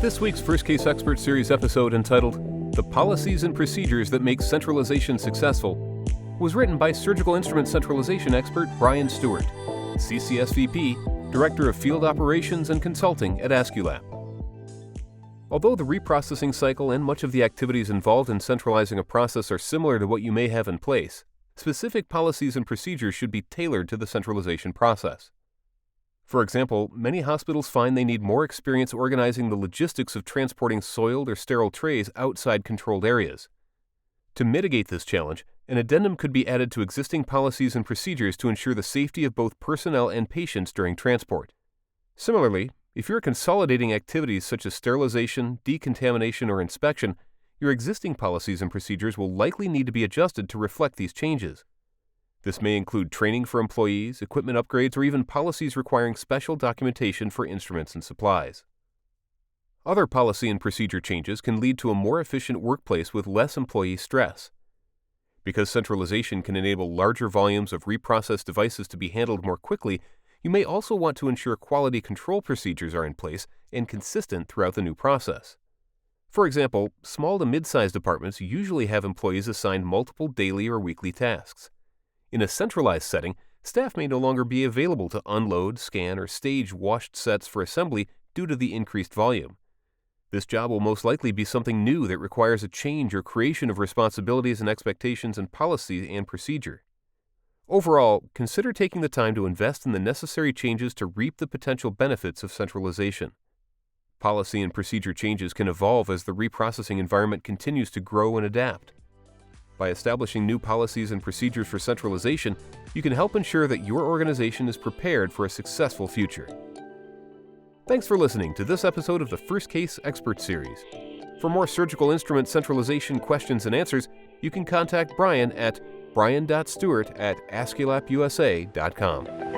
This week's First Case Expert Series episode, entitled The Policies and Procedures That Make Centralization Successful, was written by surgical instrument centralization expert Bryan Stuart, CCSVP, Director of Field Operations and Consulting at Aesculap. Although the reprocessing cycle and much of the activities involved in centralizing a process are similar to what you may have in place, specific policies and procedures should be tailored to the centralization process. For example, many hospitals find they need more experience organizing the logistics of transporting soiled or sterile trays outside controlled areas. To mitigate this challenge, an addendum could be added to existing policies and procedures to ensure the safety of both personnel and patients during transport. Similarly, if you're consolidating activities such as sterilization, decontamination, or inspection, your existing policies and procedures will likely need to be adjusted to reflect these changes. This may include training for employees, equipment upgrades, or even policies requiring special documentation for instruments and supplies. Other policy and procedure changes can lead to a more efficient workplace with less employee stress. Because centralization can enable larger volumes of reprocessed devices to be handled more quickly, you may also want to ensure quality control procedures are in place and consistent throughout the new process. For example, small to mid-sized departments usually have employees assigned multiple daily or weekly tasks. In a centralized setting, staff may no longer be available to unload, scan, or stage washed sets for assembly due to the increased volume. This job will most likely be something new that requires a change or creation of responsibilities and expectations in policy and procedure. Overall, consider taking the time to invest in the necessary changes to reap the potential benefits of centralization. Policy and procedure changes can evolve as the reprocessing environment continues to grow and adapt. By establishing new policies and procedures for centralization, you can help ensure that your organization is prepared for a successful future. Thanks for listening to this episode of the First Case Expert Series. For more surgical instrument centralization questions and answers, you can contact Bryan at bryan.stuart@aesculapusa.com.